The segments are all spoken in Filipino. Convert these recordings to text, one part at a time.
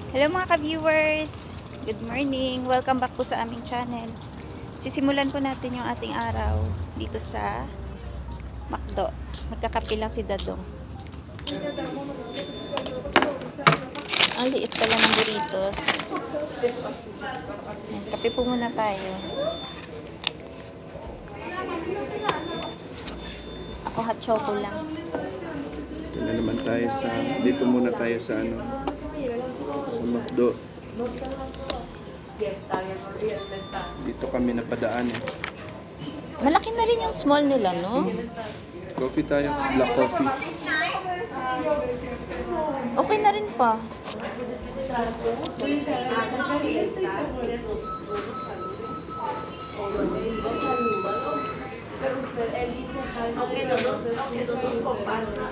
Hello mga ka-viewers! Good morning! Welcome back po sa aming channel. Sisimulan po natin yung ating araw dito sa McDo. Magkakape lang si Dadong. Ang liit pala ng burritos. Kape po muna tayo. Ako hot choco lang. Dito muna tayo sa sa McDo. Dito kami napadaan eh. Malaki na rin yung small nila, no? Coffee tayo, black coffee. Okay na rin pa.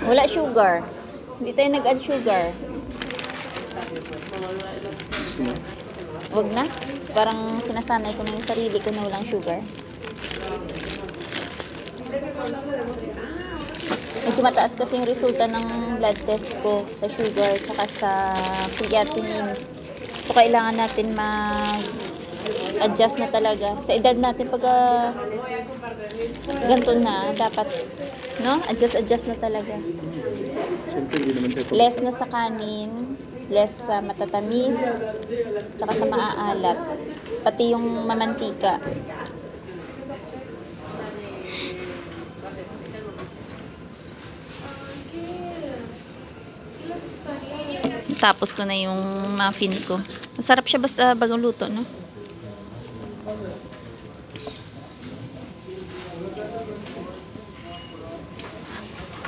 Wala sugar. Hindi tayo nag-add sugar. Gusto mo? Wag na. Parang sinasanay ko na yung sarili ko na walang sugar. Medyo mataas kasi yung resulta ng blood test ko sa sugar tsaka sa creatinine. So, kailangan natin mag-adjust na talaga. Sa edad natin, pag ganito na, dapat, no? Adjust na talaga. Siyempre, hindi naman tayo Less na sa kanin, less sa matatamis, tsaka sa maaalat. Pati yung mamantika. Tapos ko na yung muffin ko. Masarap siya basta bagong luto, no?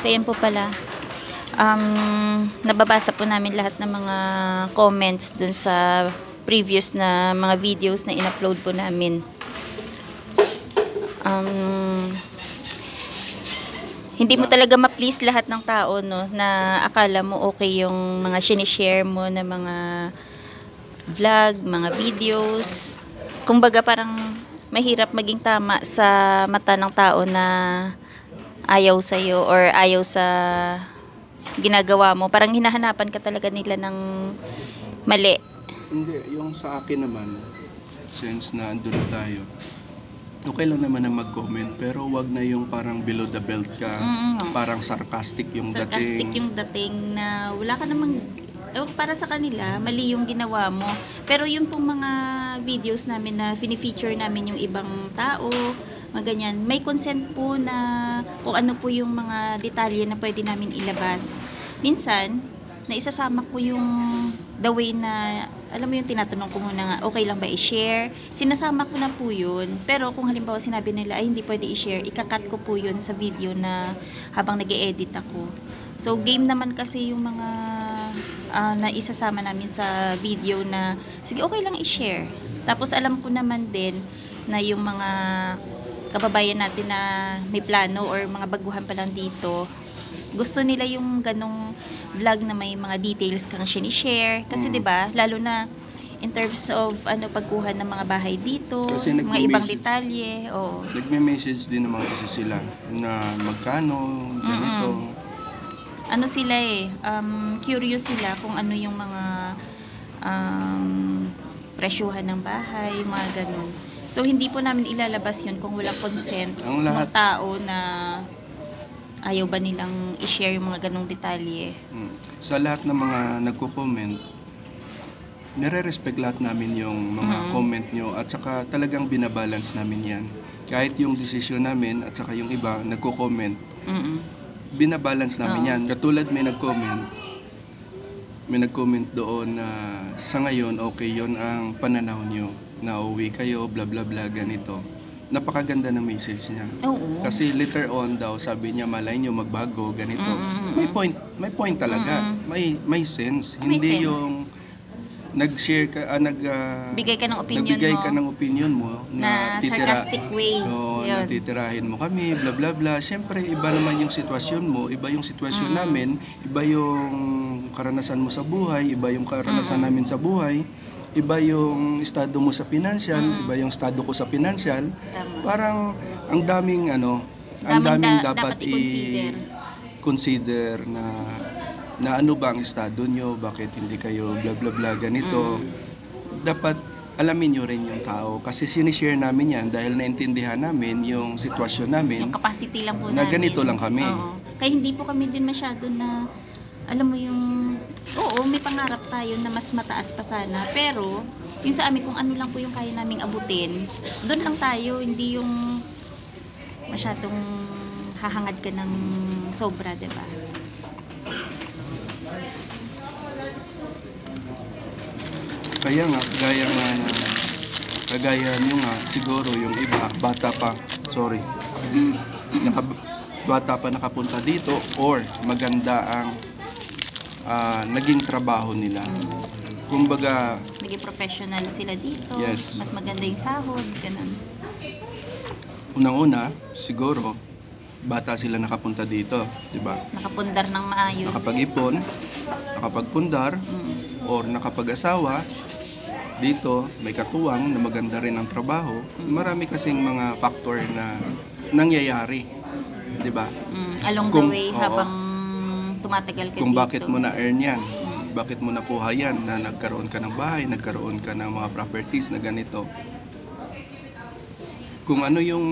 So, yan po pala. Nababasa po namin lahat ng mga comments dun sa previous na mga videos na in-upload po namin. Hindi mo talaga ma-please lahat ng tao, no, na akala mo okay yung mga sinishare mo na mga vlog, mga videos. Kumbaga parang mahirap maging tama sa mata ng tao na ayaw sa'yo or ayaw sa ginagawa mo. Parang hinahanapan ka talaga nila ng mali. Hindi, yung sa akin naman, since na andun na tayo, okay lang naman na mag-comment, pero wag na yung parang below the belt ka, parang sarcastic yung Sarcastic dating. yung dating na wala ka namang para sa kanila, mali yung ginawa mo. Pero yung pong mga videos namin na fini-feature namin yung ibang tao, mga ganyan, may consent po na kung ano po yung mga detalye na pwede namin ilabas. Minsan, na isasama ko yung the way na, alam mo yung tinatanong ko muna nga, okay lang ba i-share? Sinasama ko na po yun. Pero kung halimbawa sinabi nila, ay hindi pwede i-share, ikakat ko po yun sa video na habang nag-e-edit ako. So, game naman kasi yung mga na isasama namin sa video na, sige, okay lang i-share. Tapos alam ko naman din na yung mga kababayan natin na may plano or mga baguhan pa lang dito, gusto nila yung ganong vlog na may mga details kang sinishare. Kasi 'di ba, lalo na in terms of pagkuha ng mga bahay dito, Kasi mga ibang detalye. Oo. Nagme-message din naman kasi sila na magkano, ganito. Ano sila curious sila kung ano yung mga presyuhan ng bahay, mga ganun. So, hindi po namin ilalabas yun kung walang consent Ang ng lahat- tao na ayaw ba nilang i-share yung mga ganong detalye. Sa lahat ng mga nagko-comment, nire-respect lahat namin yung mga comment nyo at saka talagang binabalance namin yan. Kahit yung desisyon namin at saka yung iba nagko-comment, binabalance namin yan. Katulad may nag-comment doon na sa ngayon okay yon ang pananaw nyo. Nauwi kayo, bla bla bla, ganito. Napakaganda ng message niya. Oo. Kasi later on daw, sabi niya, malay niyo magbago, ganito. May point talaga. May sense. May Hindi sense. yung nag-share ka, Bigay ka ng opinion nagbigay mo ka ng opinion mo na sarcastic way. No, Yun. natitirahin mo kami, bla bla bla. Siyempre, iba naman yung sitwasyon mo, iba yung sitwasyon namin, iba yung karanasan mo sa buhay, iba yung karanasan namin sa buhay. Iba yung estado mo sa financial, iba yung estado ko sa financial. Tama. Parang ang daming Dapat dapat i-consider. consider na na ano ba ang estado nyo, bakit hindi kayo bla bla bla ganito. Dapat alamin nyo rin yung tao kasi sinishare namin yan dahil naintindihan namin yung sitwasyon namin Yung capacity lang po na namin. ganito lang kami. Oo. Kaya hindi po kami din masyado na, alam mo yung, oo, may pangarap tayo na mas mataas pa sana. Pero, yung sa amin, kung ano lang po yung kaya naming abutin, doon lang tayo, hindi yung masyadong hahangad ka ng sobra, diba? Kaya nga, kagaya nyo nga, siguro yung iba, bata pa, sorry, bata pa nakapunta dito or maganda ang naging trabaho nila. Kumbaga, Naging professional sila dito, Yes. mas maganda yung sahod, ganun. unang-una, siguro, bata sila nakapunta dito, di ba? Nakapundar ng maayos. Nakapag-ipon, nakapagpundar, or nakapag-asawa, dito may katuwang na maganda rin ang trabaho. Marami kasing mga factor na nangyayari, di ba? Along Kung- the way, oo. habang tumatagal ka Kung dito. bakit mo na-earn yan, bakit mo nakuha yan, na nagkaroon ka ng bahay, nagkaroon ka ng mga properties na ganito. Kung ano yung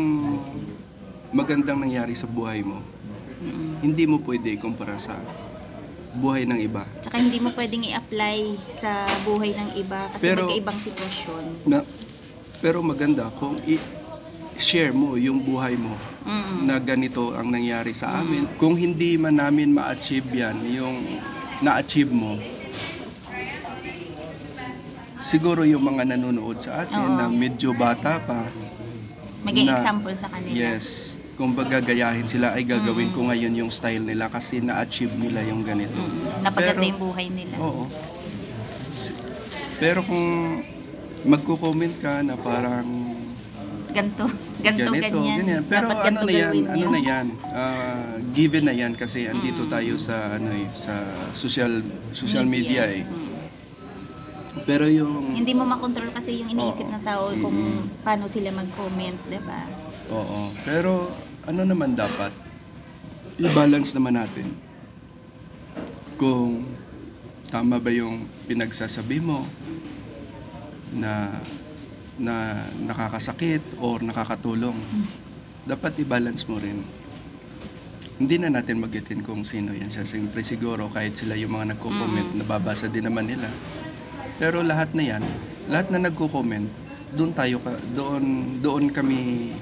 magandang nangyari sa buhay mo, hindi mo pwede ikumpara sa buhay ng iba. Tsaka hindi mo pwedeng i-apply sa buhay ng iba kasi Pero- magkaibang sitwasyon. Pero maganda kung i-share mo yung buhay mo na ganito ang nangyari sa amin. Kung hindi man namin ma-achieve yan, yung na-achieve mo, siguro yung mga nanonood sa atin Oo. na medyo bata pa, Maging na- example sa kanila. yes, kung gagayahin sila ay gagawin ko ngayon yung style nila kasi na-achieve nila yung ganito. Napaganda Pero- yung buhay nila. Oo. Pero kung magko-comment ka na parang Ganto, ganyan. Pero Dapat ano ganto na yan, gawin ano nyo. na yan, given na yan kasi andito tayo sa sa social media eh. Pero yung Hindi mo makontrol kasi yung iniisip ng tao kung paano sila mag-comment, diba? oo, pero ano naman dapat i-balance naman natin. Kung tama ba yung pinagsasabi mo na nakakasakit or nakakatulong. Dapat i-balance mo rin. Hindi na natin magitin kung sino yan siya. Siyempre siguro kahit sila yung mga nagko-comment, nababasa din naman nila. Pero lahat na yan, lahat na nagko-comment, doon kami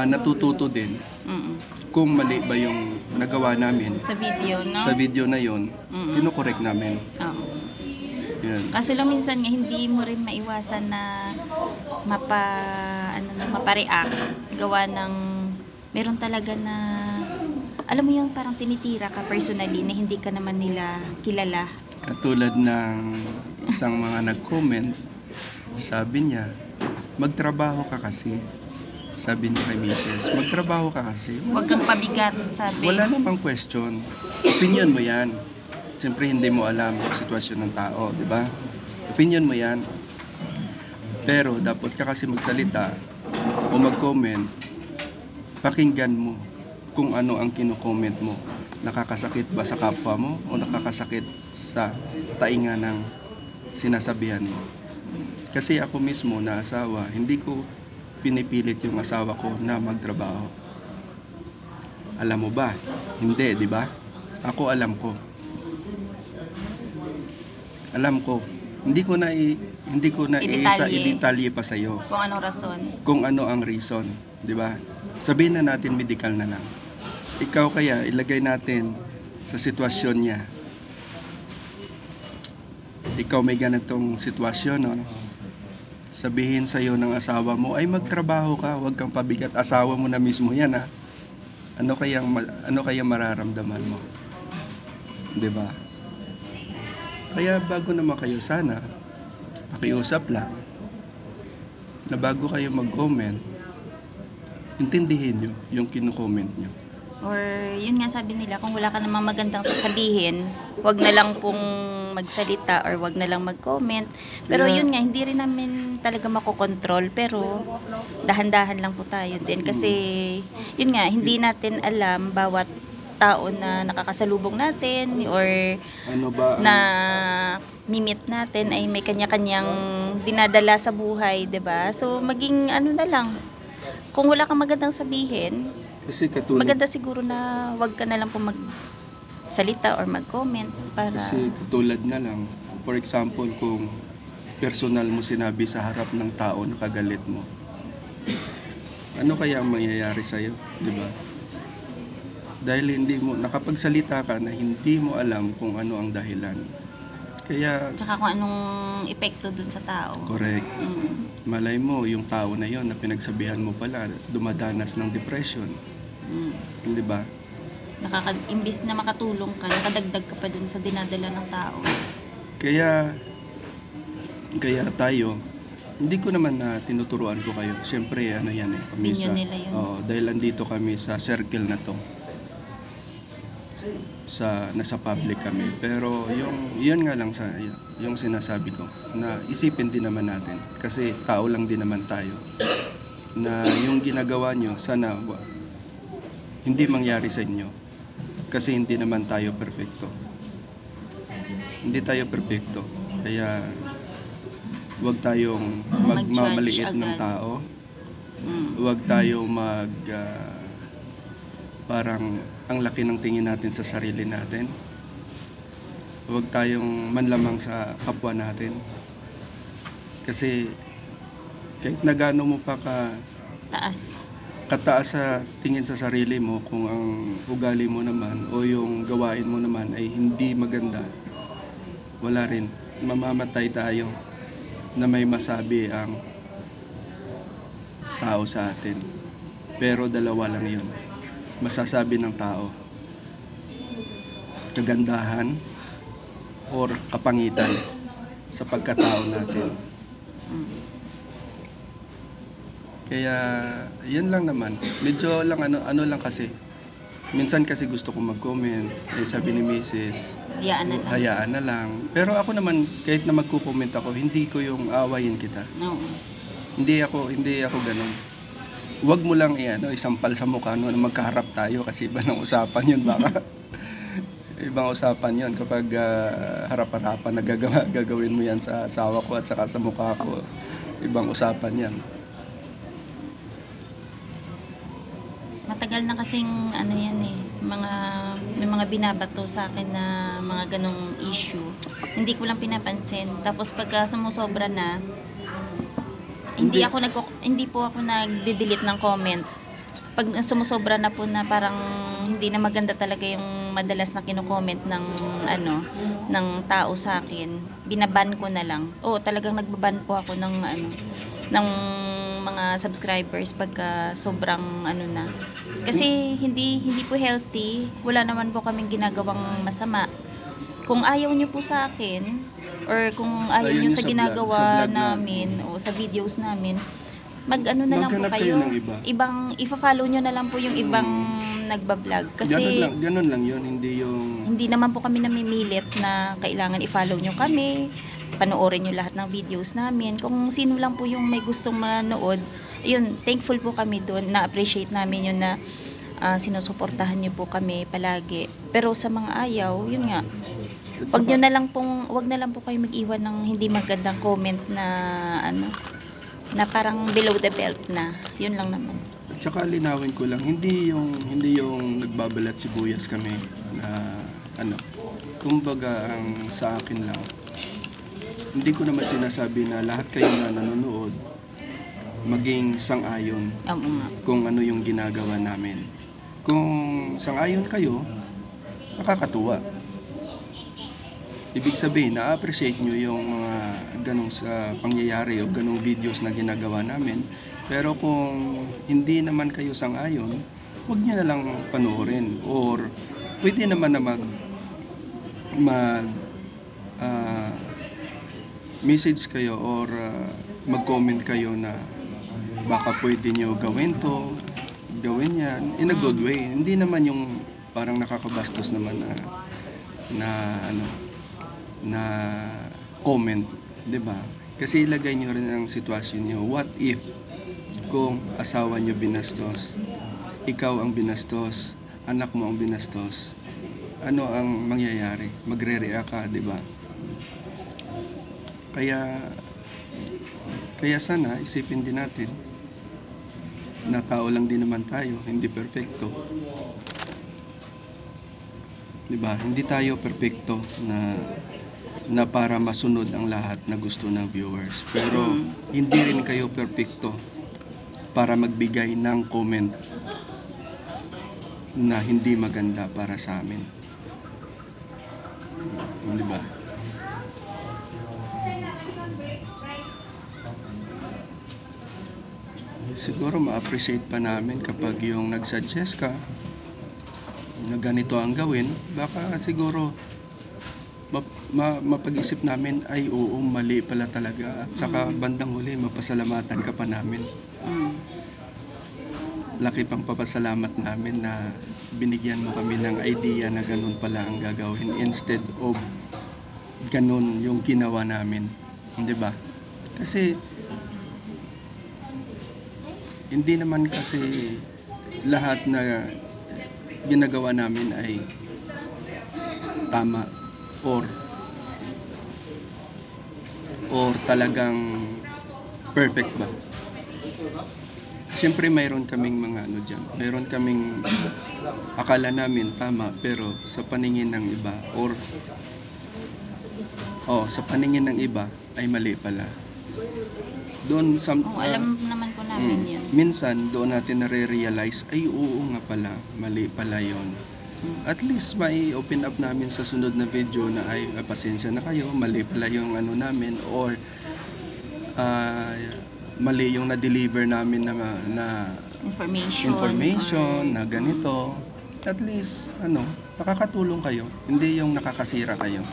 natututo din kung mali ba yung nagawa namin Sa video, no? sa video na yon, kino-correct namin. Oo. Yan. Kaso lang minsan nga hindi mo rin maiwasan na mapa-react gawa ng meron talaga na alam mo yung parang tinitira ka personally na hindi ka naman nila kilala. Katulad ng isang mga nag-comment, sabi niya, magtrabaho ka kasi. Sabi niya kay Mrs., magtrabaho ka kasi. Huwag kang pabigat, sabi. Wala namang question. Opinion mo yan. Siyempre hindi mo alam yung sitwasyon ng tao, di ba? Opinion mo yan. Pero dapat ka kasi magsalita o mag-comment, pakinggan mo kung ano ang kino-comment mo. Nakakasakit ba sa kapwa mo o nakakasakit sa tainga ng sinasabihan mo. Kasi ako mismo na asawa, hindi ko pinipilit yung asawa ko na magtrabaho. Alam mo ba? Hindi, di ba? Ako alam ko. Alam ko. Hindi ko na i-detalye pa sa iyo Kung anong rason. kung ano ang reason, di ba? Sabihin na natin medical na lang. Ikaw kaya ilagay natin sa sitwasyon niya. Ikaw may ganitong sitwasyon, no? Sabihin sa iyo ng asawa mo, ay magtrabaho ka, huwag kang pabigat. Asawa mo na mismo yan, ha? Ano kaya mararamdaman mo? 'Di ba? Kaya bago naman kayo sana pakiusap lang na bago kayo mag-comment, intindihin nyo yung kino-comment nyo. Or yun nga sabi nila, kung wala ka namang magandang sasabihin, wag na lang pong magsalita or wag na lang mag-comment. Pero Yeah. yun nga, hindi rin namin talaga makokontrol. Pero dahan-dahan lang po tayo din. Kasi yun nga, hindi natin alam bawat tao na nakakasalubong natin or Ano ba na mimit natin ay may kanya-kanyang dinadala sa buhay, 'di ba? So maging ano na lang, kung wala kang magandang sabihin, kasi katulad maganda siguro na wag ka na lang po magsalita or mag-comment para Kasi katulad na lang, for example, kung personal mo sinabi sa harap ng tao na kagalit mo, ano kaya ang mangyayari sa'yo, di ba? Dahil hindi mo, nakapagsalita ka na hindi mo alam kung ano ang dahilan. Kaya, tsaka kung anong epekto dun sa tao. correct. Mm. Malay mo, yung tao na yon na pinagsabihan mo pala, dumadanas ng depression, Mm. di ba? Imbis na makatulong ka, nakadagdag ka pa dun sa dinadala ng tao. Kaya tayo, hindi ko naman na tinuturuan ko kayo. Siyempre, ano yan eh. Kami Opinion nila yun. dahil andito kami sa circle na to. Nasa public kami. Pero yun nga lang yung sinasabi ko, na isipin din naman natin. Kasi tao lang din naman tayo. Na yung ginagawa nyo, sana hindi mangyari sa inyo. Kasi hindi naman tayo perfecto. Hindi tayo perfecto. Kaya huwag tayong magmamaliit ng agad. tao. Mm. Huwag tayong parang ang laki ng tingin natin sa sarili natin. Huwag tayong manlamang sa kapwa natin. Kasi kahit na gaano mo pa kataas sa tingin sa sarili mo, kung ang ugali mo naman o yung gawain mo naman ay hindi maganda, wala rin. Mamamatay tayo na may masabi ang tao sa atin. Pero dalawa lang yun. Masasabi ng tao, kagandahan or kapangitan sa pagkatao natin. Kaya yun lang naman. Medyo lang ano lang kasi. Minsan kasi gusto ko mag-comment, sabi ni Mrs. Hayaan na lang. Hayaan na lang. Pero ako naman, kahit na magko-comment ako, hindi ko yung awayin kita. No. Hindi ako ganun. Huwag mo lang isampal sa mukha na magkaharap tayo kasi iba ng usapan yun baka. Ibang usapan yun kapag harap-harapan na gagawin mo yan sa asawa ko at saka sa mukha ko. Ibang usapan yan. Matagal na kasing ano yan eh, may mga binabato sa akin na mga ganong issue. Hindi ko lang pinapansin. Tapos pagka sumusobra na, hindi po ako nagde-delete ng comment. Pag sumusobra na po na parang hindi na maganda talaga yung madalas na kino-comment ng tao sa akin, binaban ko na lang. Talagang nagbaban po ako ng mga subscribers pagka sobrang na. Kasi hindi po healthy. Wala naman po kaming ginagawang masama. Kung ayaw niyo po sa akin or kung ayaw niyo sa ginagawa vlog namin o sa videos namin, mag-ano na lang po Maghanap kayo. kayo ng iba. Ifa-follow niyo na lang po yung ibang nagba-vlog. Kasi Ganun lang yun, hindi naman po kami namimilit na kailangan i-follow nyo kami, panoorin nyo lahat ng videos namin. Kung sino lang po yung may gustong manood, yun, thankful po kami doon. Na-appreciate namin yun na sinusuportahan nyo po kami palagi. Pero sa mga ayaw, yun nga, wag na lang po kayo mag-iwan ng hindi magandang comment na parang below the belt na. Yun lang naman. At saka linawin ko lang, hindi yung nagbabalat sibuyas kami na kumbaga ang sa akin lang, hindi ko naman sinasabi na lahat kayo na nanonood maging sang-ayon kung ano yung ginagawa namin. Kung sang-ayon kayo, nakakatuwa. Ibig sabihin, na-appreciate nyo yung mga ganong sa pangyayari o ganong videos na ginagawa namin. Pero kung hindi naman kayo sang-ayon, huwag nyo na lang panoorin. Or pwede naman na message kayo or mag-comment kayo na baka pwede nyo gawin to, gawin yan, in a good way. Hindi naman yung parang nakakabastos naman na comment, 'di ba? Kasi ilagay niyo rin ang sitwasyon niyo. What if kung asawa niyo binastos, ikaw ang binastos, anak mo ang binastos, ano ang mangyayari? Magre-react ka, di ba? Kaya sana isipin din natin na tao lang din naman tayo, hindi perfecto. Di ba? Hindi tayo perfecto na para masunod ang lahat na gusto ng viewers. Pero hindi rin kayo perfecto para magbigay ng comment na hindi maganda para sa amin. Di ba? Siguro ma-appreciate pa namin kapag yung nag-suggest ka na ganito ang gawin, baka siguro mapag-isip namin ay oo, mali pala talaga. At saka bandang huli, mapasalamatan ka pa namin. Laki pang papasalamat namin na binigyan mo kami ng idea na ganun pala ang gagawin instead of ganun yung ginawa namin. Di ba? Kasi hindi naman kasi lahat na ginagawa namin ay tama or talagang perfect ba. Siyempre mayroon kaming mga ano dyan. Mayroon kaming akala namin tama pero sa paningin ng iba sa paningin ng iba ay mali pala. Doon alam naman po namin yun. Minsan doon natin nare-realize ay oo nga pala, mali pala yon. At least may open up namin sa sunod na video na ay pasensya na kayo, mali pala yung ano namin or mali yung na-deliver namin na information na ganito. At least nakakatulong kayo, hindi yung nakakasira kayo.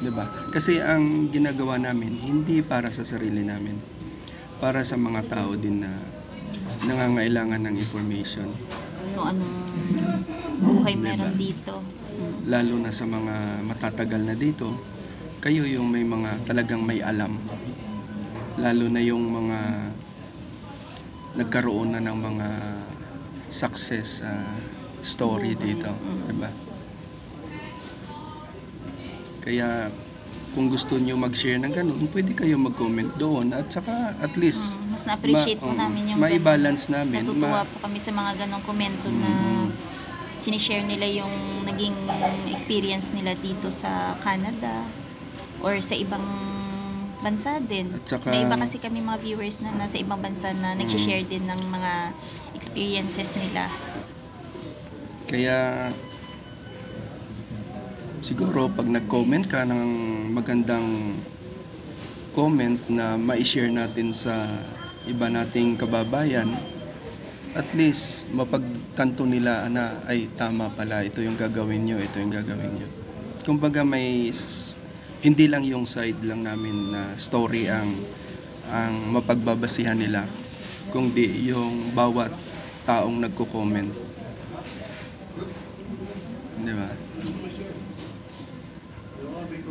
'Di ba? Kasi ang ginagawa namin hindi para sa sarili namin. Para sa mga tao din na nangangailangan ng information. Kung anong buhay meron dito. Lalo na sa mga matatagal na dito, kayo yung may mga talagang may alam. Lalo na yung mga nagkaroon na ng mga success story dito. Diba? Kaya kung gusto niyo mag-share ng ganun, pwede kayo mag-comment doon at saka at least mas na-appreciate po namin yung mai-balance namin. Natutuwa po kami sa mga ganong komento na sinishare nila yung naging experience nila dito sa Canada or sa ibang bansa din. At saka, may iba kasi kami mga viewers na nasa ibang bansa na nag-share din ng mga experiences nila. Kaya siguro pag nag-comment ka ng magandang comment na ma-share natin sa iba nating kababayan, at least mapagtanto nila na ay tama pala, ito yung gagawin nyo, ito yung gagawin nyo. Kumbaga hindi lang yung side lang namin na story ang mapagbabasihan nila, kundi yung bawat taong nagko-comment. Di ba?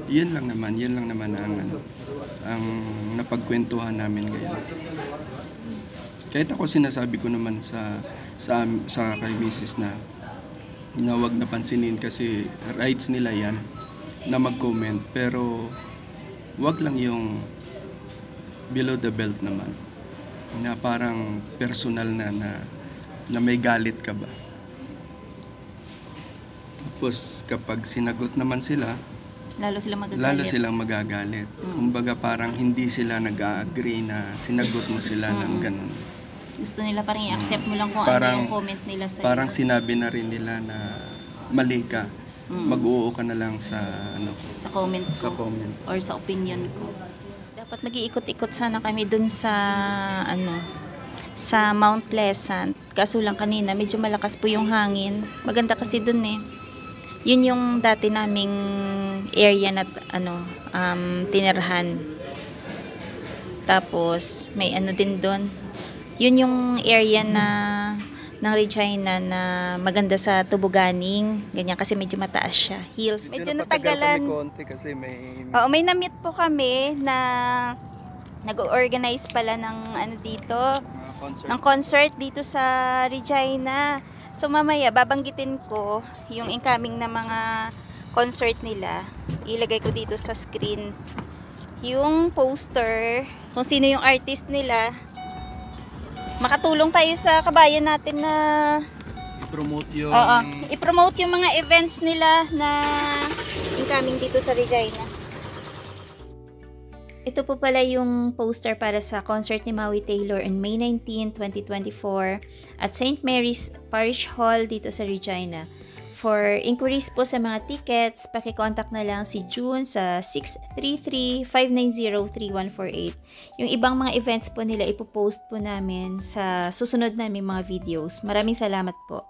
Yun lang naman ang napagkwentuhan namin ngayon. Kahit ako sinasabi ko naman sa kay Mrs. na wag na pansinin kasi rights nila yan na mag-comment, pero wag lang yung below the belt naman na parang personal na may galit ka ba. Tapos kapag sinagot naman sila, lalo silang magagalit. Kumbaga parang hindi sila nag-agree na sinagot mo sila ng ganun. Gusto nila parang i-accept mo lang kung parang, ano yung comment nila sa parang sinabi na rin nila na mali ka. Mag-oo ka na lang sa comment ko sa comment or sa opinion ko. Dapat mag-iikot-ikot sana kami dun sa sa Mount Pleasant. Kaso lang kanina medyo malakas po yung hangin. Maganda kasi dun eh. Yun yung dati naming area na tinirhan. Tapos may din doon. Yun yung area ng Regina na maganda sa tubuganing. Ganyan kasi medyo mataas siya. Hills. Medyo natagalan. Kasi may may na-meet po kami na nag-organize pala ng dito. Ng concert dito sa Regina. So mamaya babanggitin ko yung incoming na mga concert nila. Ilagay ko dito sa screen yung poster, kung sino yung artist nila. Makatulong tayo sa kabayan natin na I-promote yung... i-promote yung mga events nila na incoming dito sa Regina. Ito po pala yung poster para sa concert ni Maui Taylor on May 19, 2024 at St. Mary's Parish Hall dito sa Regina. For inquiries po sa mga tickets, pakicontact na lang si June sa 633-590-3148. Yung ibang mga events po nila ipopost po namin sa susunod namin mga videos. Maraming salamat po.